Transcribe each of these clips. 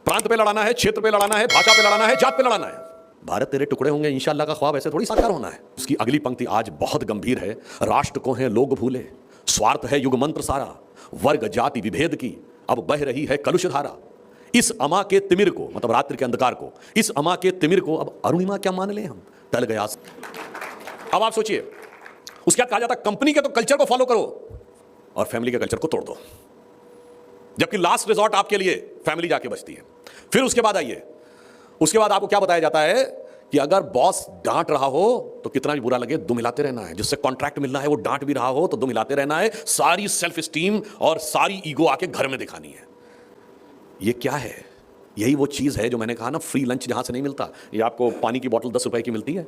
प्रांत पे लड़ाना है, क्षेत्र पे लड़ाना है, भाषा पे लड़ाना है, जात पे लड़ाना है। भारत तेरे टुकड़े होंगे इंशाअल्लाह का ख्वाब ऐसे थोड़ी साकार होना है। उसकी अगली पंक्ति आज बहुत गंभीर है। राष्ट्र को है लोग भूले, स्वार्थ है युग मंत्र सारा, वर्ग जाति विभेद की अब बह रही है कलुष धारा। इस अमा के तिमिर को, मतलब रात्रि के अंधकार को, इस अमा के तिमिर को अब अरुणिमा क्या मान ले हम, टल गया। अब आप सोचिए, उसके बाद कहा जाता कंपनी के तो कल्चर को फॉलो करो और फैमिली के कल्चर को तोड़ दो, जबकि लास्ट रिजॉर्ट आपके लिए फैमिली जाके बचती है। फिर उसके बाद आइए, उसके बाद आपको क्या बताया जाता है कि अगर बॉस डांट रहा हो तो कितना भी बुरा लगे दुम हिलाते रहना है, जिससे कॉन्ट्रैक्ट मिलना है वो डांट भी रहा हो तो दुम हिलाते रहना है। सारी सेल्फ स्टीम और सारी ईगो आके घर में दिखानी है। ये क्या है? यही वो चीज है जो मैंने कहा ना, फ्री लंच जहां से नहीं मिलता। ये आपको पानी की बोतल 10 रुपए की मिलती है,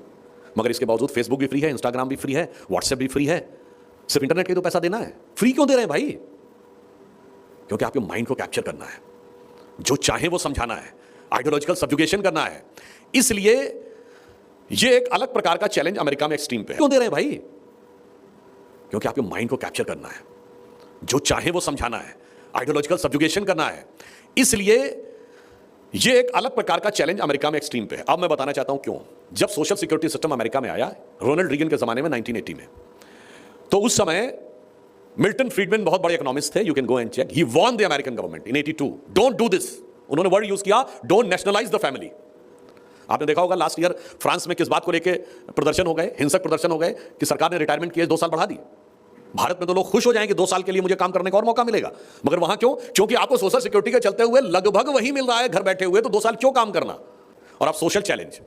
मगर इसके बावजूद फेसबुक भी फ्री है, इंस्टाग्राम भी फ्री है, व्हाट्सएप भी फ्री है। सिर्फ इंटरनेट के तो पैसा देना है। फ्री क्यों दे रहे हैं भाई? क्योंकि आपके माइंड को कैप्चर करना है, जो चाहे वो समझाना है, आइडियोलॉजिकल सब्जुगेशन करना है। इसलिए ये एक अलग प्रकार का चैलेंज अमेरिका में एक्सट्रीम पे है। क्यों दे रहे हैं भाई? क्योंकि आपके माइंड को कैप्चर करना है, जो चाहे वो समझाना है, आइडियोलॉजिकल सब्जुगेशन करना है। इसलिए ये एक अलग प्रकार का चैलेंज अमेरिका में एक्सट्रीम पे है। अब मैं बताना चाहता हूं क्यों। जब सोशल सिक्योरिटी सिस्टम अमेरिका में आया रोनाल्ड रीगन के जमाने में 1980 में, तो उस समय मिल्टन फ्रीडमैन बहुत बड़े इकोनॉमिस्ट थे। You can go and check. He warned the American government in 82, don't do this. उन्होंने वर्ड यूज किया, डोंट नेशनलाइज द फैमिली। आपने देखा होगा लास्ट ईयर फ्रांस में किस बात को लेकर प्रदर्शन हो गए, हिंसक प्रदर्शन हो गए कि सरकार ने रिटायरमेंट की एज 2 साल बढ़ा दी। भारत में तो लोग खुश हो जाएंगे 2 साल के लिए मुझे काम करने का और मौका मिलेगा, मगर वहां क्यों? क्योंकि आपको सोशल सिक्योरिटी के चलते हुए लगभग वही मिल रहा है घर बैठे हुए, तो 2 साल क्यों काम करना? और आप social challenge,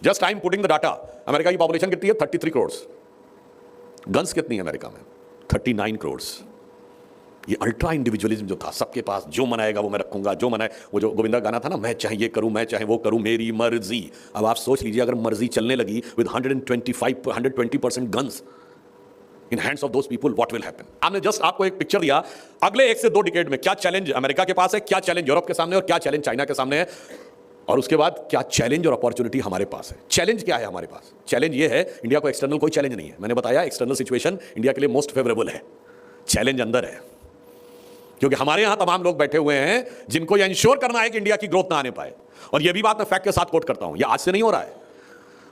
just I am putting the data. America की पॉपुलेशन कितनी है? 33 करोड़। गन्स कितनी है अमेरिका में? 39 करोड़। ये अल्ट्रा इंडिविजुअलिज्म जो था, सबके पास जो मनाएगा वो मैं रखूंगा, जो मनाए वो, जो गोविंदा गाना था ना, मैं चाहे ये करूं, मैं चाहे वो करूं, मेरी मर्जी। अब आप सोच लीजिए, अगर मर्जी चलने लगी with 120% guns in hands of those people, what will happen? हमने जस्ट आपको एक पिक्चर दिया अगले 1 से 2 डिकेड में क्या चैलेंज अमेरिका के पास है, क्या चैलेंज यूरोप के सामने और क्या चैलेंज चाइना के सामने है, और उसके बाद क्या चैलेंज और अपॉर्चुनिटी हमारे पास है। चैलेंज क्या है हमारे पास? चैलेंज ये है, इंडिया को एक्सटर्नल कोई चैलेंज नहीं है। मैंने बताया एक्सटर्नल सिचुएशन इंडिया के लिए मोस्ट फेवरेबल है। चैलेंज अंदर है, क्योंकि हमारे यहां तमाम लोग बैठे हुए हैं जिनको यह इंश्योर करना है कि इंडिया की ग्रोथ ना आने पाए। और यह भी बात मैं फैक्ट के साथ कोट करता हूं, यह आज से नहीं हो रहा है।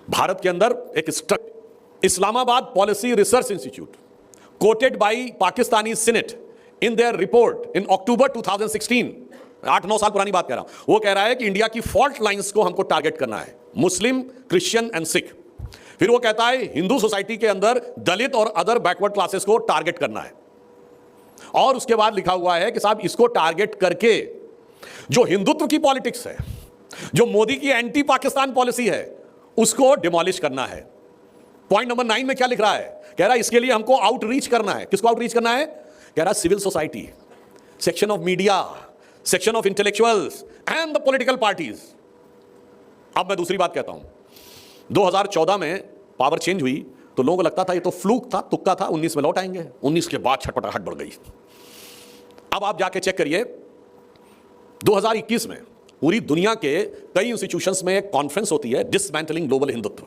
भारत के अंदर एक Islamabad policy research institute quoted by Pakistani Senate in their report in October 2016, 8-9 साल पुरानी बात कह रहा हूं, वो कह रहा है कि इंडिया की फॉल्ट लाइंस को हमको टारगेट करना है, मुस्लिम, क्रिश्चियन एंड सिख। फिर वो कहता है हिंदू सोसाइटी के अंदर दलित और अदर बैकवर्ड क्लासेस को टारगेट करना है। और उसके बाद लिखा हुआ है कि साहब इसको टारगेट करके जो हिंदुत्व की पॉलिटिक्स है, जो मोदी की एंटी पाकिस्तान पॉलिसी है, उसको डिमोलिश करना है। पॉइंट नंबर 9 में क्या लिख रहा है? कह रहा है इसके लिए हमको आउटरीच करना है। किसको आउटरीच करना है? कह रहा है civil society, section of media, section of intellectuals and the political parties. अब मैं दूसरी बात कहता हूं, 2014 में पावर चेंज हुई तो लोगों को लगता था ये तो फ्लूक था, तुक्का था, 19 में लौट आएंगे। 19 के बाद छटपटाहट बढ़ गई। अब आप जाके चेक करिए, 2021 में पूरी दुनिया के कई इंस्टीट्यूशंस में एक कॉन्फ्रेंस होती है, डिसमेंटलिंग ग्लोबल हिंदुत्व।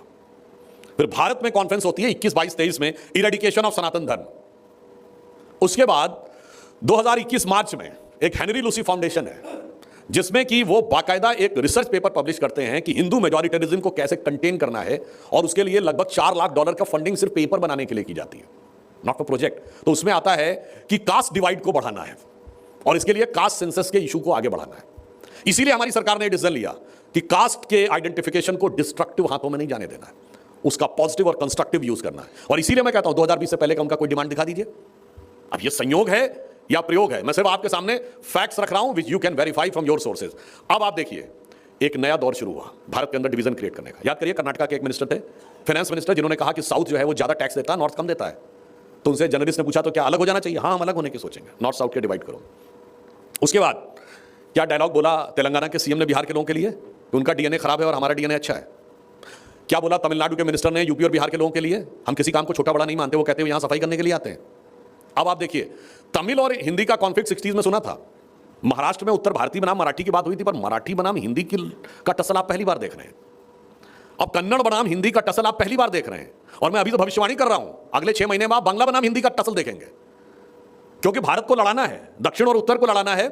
फिर भारत में कॉन्फ्रेंस होती है 21, 22, 23 में, इरेडिकेशन ऑफ सनातन धर्म। उसके बाद 2021 मार्च में एक हेनरी लूसी फाउंडेशन है, जिसमें कि वो बाकायदा एक रिसर्च पेपर पब्लिश करते हैं कि हिंदू मेजॉरिटेरिज्म को कैसे कंटेन करना है, और उसके लिए लगभग $4 लाख का फंडिंग सिर्फ पेपर बनाने के लिए की जाती है, नॉट फॉर प्रोजेक्ट। तो उसमें आता है कि कास्ट डिवाइड को बढ़ाना है और इसके लिए कास्ट सेंसस के इशू को आगे बढ़ाना है। इसीलिए हमारी सरकार ने डिसीजन लिया कि कास्ट के आइडेंटिफिकेशन को डिस्ट्रक्टिव हाथों में नहीं जाने देना है, उसका पॉजिटिव और कंस्ट्रक्टिव यूज करना है। और इसीलिए मैं कहता हूं 2020 से पहले का उनका कोई डिमांड दिखा दीजिए। अब ये संयोग है या प्रयोग है, मैं सिर्फ आपके सामने फैक्ट्स रख रहा हूं which you can verify from your sources. अब आप देखिए, एक नया दौर शुरू हुआ भारत के अंदर डिवीजन क्रिएट करने का। याद करिए, कर्नाटका के एक मिनिस्टर थे, फाइनेंस मिनिस्टर, जिन्होंने कहा कि साउथ जो है वो ज्यादा टैक्स देता है, नॉर्थ कम देता है। तो उनसे जर्नलिस्ट ने पूछा तो क्या अलग हो जाना चाहिए? हाँ, हम अलग होने की सोचेंगे, नॉर्थ साउथ के डिवाइड करो। उसके बाद क्या डायलॉग बोला तेलंगाना के सीएम ने बिहार के लोगों के लिए कि उनका डीएनए खराब है और हमारा डीएनए अच्छा है? क्या बोला तमिलनाडु के मिनिस्टर ने यूपी और बिहार के लोगों के लिए? हम किसी काम को छोटा बड़ा नहीं मानते, वो कहते हैं यहां सफाई करने के लिए आते हैं। अब आप देखिए, तमिल और हिंदी का कॉन्फ्लिक्ट 60s में सुना था। महाराष्ट्र में उत्तर भारतीय बनाम मराठी की बात हुई थी, पर मराठी बनाम हिंदी का टसल आप पहली बार देख रहे हैं। अब कन्नड़ बनाम हिंदी का टसल आप पहली बार देख रहे हैं। और मैं अभी तो भविष्यवाणी कर रहा हूं, अगले 6 महीने में आप बांग्ला बनाम हिंदी का टसल देखेंगे, क्योंकि भारत को लड़ाना है, दक्षिण और उत्तर को लड़ाना है,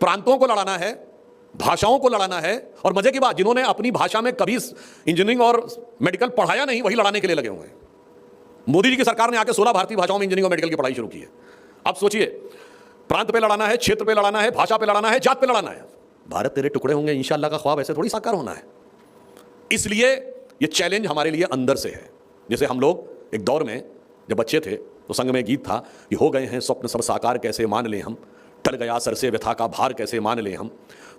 प्रांतों को लड़ाना है, भाषाओं को लड़ाना है। और मजे की बात, जिन्होंने अपनी भाषा में कभी इंजीनियरिंग और मेडिकल पढ़ाया नहीं, वही लड़ाने के लिए लगे हुए हैं। मोदी जी की सरकार ने आके 16 भारतीय भाषाओं में इंजीनियरिंग और मेडिकल की पढ़ाई शुरू की है। अब सोचिए, प्रांत पे लड़ाना है, क्षेत्र पे लड़ाना है, भाषा पे लड़ाना है, जात पे लड़ाना है। भारत तेरे टुकड़े होंगे इंशाअल्लाह का ख्वाब ऐसे थोड़ी साकार होना है। इसलिए ये चैलेंज हमारे लिए अंदर से है। जैसे हम लोग एक दौर में जब बच्चे थे तो संग में गीत था कि हो गए हैं स्वप्न सब साकार कैसे मान ले हम, टल गया सर से व्यथा का भार कैसे मान ले हम।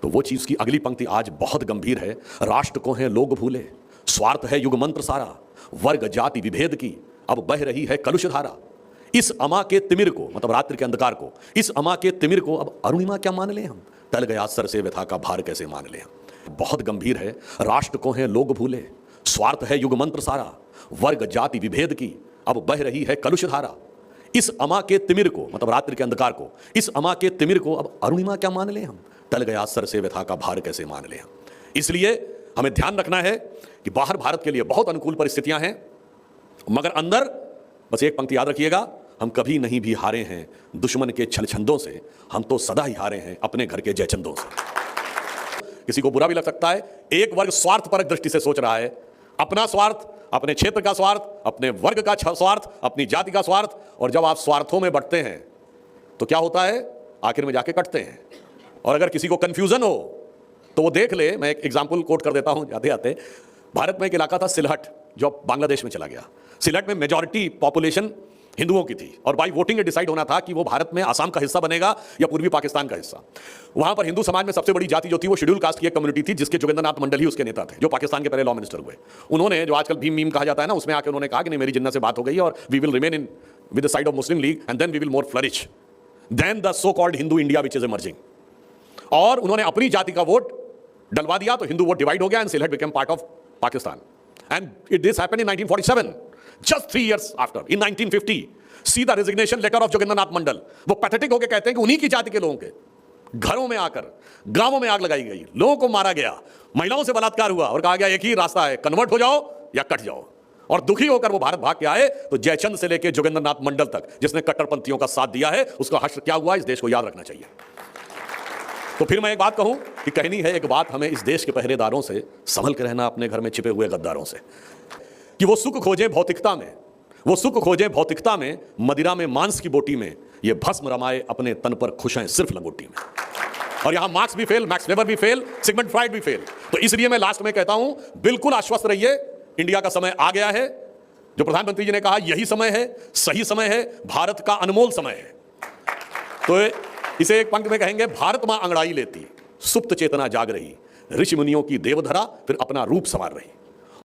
तो वो चीज़ की अगली पंक्ति आज बहुत गंभीर है। राष्ट्र को हैं लोग भूले, स्वार्थ है युग मंत्र सारा, वर्ग जाति विभेद की अब बह रही है कलुष धारा। इस अमा के तिमिर को, मतलब रात्रि के अंधकार को, इस अमा के तिमिर को अब अरुणिमा क्या मान ले हम, टल गया सर से व्यथा का भार कैसे मान ले हम। बहुत गंभीर है। राष्ट्र को हैं लोग भूले, स्वार्थ है युग मंत्र सारा, वर्ग जाति विभेद की अब बह रही है कलुष धारा। इस अमा के तिमिर को, मतलब रात्रि के अंधकार को, इस अमा के तिमिर को अब अरुणिमा क्या मान ले हम, टल गया सर से व्यथा का भार कैसे मान ले हम। इसलिए हमें ध्यान रखना है कि बाहर भारत के लिए बहुत अनुकूल परिस्थितियां हैं, मगर अंदर बस एक पंक्ति याद रखिएगा, हम कभी नहीं भी हारे हैं दुश्मन के छल छंदों से, हम तो सदा ही हारे हैं अपने घर के जयचंदों से। किसी को बुरा भी लग सकता है, एक वर्ग स्वार्थपरक दृष्टि से सोच रहा है, अपना स्वार्थ, अपने क्षेत्र का स्वार्थ, अपने वर्ग का स्वार्थ, अपनी जाति का स्वार्थ। और जब आप स्वार्थों में बंटते हैं तो क्या होता है, आखिर में जाके कटते हैं। और अगर किसी को कंफ्यूजन हो तो वो देख ले, मैं एक एग्जाम्पल कोट कर देता हूं जाते जाते। भारत में एक इलाका था सिलहट, जो बांग्लादेश में चला गया। सिलहट में मेजॉरिटी पॉपुलेशन हिंदुओं की थी और बाई वोटिंग डिसाइड होना था कि वो भारत में आसाम का हिस्सा बनेगा या पूर्वी पाकिस्तान का हिस्सा। वहां पर हिंदू समाज में सबसे बड़ी जाति जो थी वो शेड्यूल कास्ट की एक कम्युनिटी थी, जिसके जोगेंद्रनाथ मंडल ही उसके नेता थे, जो पाकिस्तान के पहले लॉ मिनिस्टर हुए। उन्होंने, जो आजकल भीम मीम कहा जाता है ना, उसमें आकर उन्होंने कहा कि नहीं, मेरी जिन्ना से बात हो गई और we will remain in with the side of Muslim League and then we will more flourish than the so called Hindu India which is emerging. और उन्होंने अपनी जाति का वोट डलवा दिया तो हिंदू वोट डिवाइड हो गया and Sylhet became part of Pakistan. And it this happened in 1947, just 3 years after. In 1950 see the resignation letter of Jogendranath Mandal. वो पैथेटिक होकर कहते हैं कि उन्हीं की जाति के लोगों के घरों में आकर गांवों में आग लगाई गई, लोगों को मारा गया, महिलाओं से बलात्कार हुआ और कहा गया एक ही रास्ता है, कन्वर्ट हो जाओ या कट जाओ। और दुखी होकर वो भारत भाग के आए। तो जयचंद से लेकर जोगेंद्रनाथ मंडल तक जिसने कट्टरपंथियों का साथ दिया है, उसका हश्र क्या हुआ, इस देश को याद रखना चाहिए। तो फिर मैं एक बात कहूं कि कहनी है एक बात हमें इस देश के पहरेदारों से, संभल के रहना अपने घर में छिपे हुए गद्दारों से, कि वो सुख खोजे भौतिकता में, वो सुख खोजे भौतिकता में, मदिरा में मांस की बोटी में, ये भस्म रमाए अपने तन पर खुश हैं सिर्फ लंगोटी में। और यहां मार्क्स भी फेल, मैक्स वेबर भी फेल, सिगमंड फ्राइड भी फेल। तो इसलिए मैं लास्ट में कहता हूं, बिल्कुल आश्वस्त रहिए, इंडिया का समय आ गया है। जो प्रधानमंत्री जी ने कहा यही समय है, सही समय है, भारत का अनमोल समय है। तो इसे एक पंक्ति में कहेंगे, भारत मां अंगड़ाई लेती, सुप्त चेतना जाग रही, ऋषि मुनियों की देवधरा फिर अपना रूप संवार रही।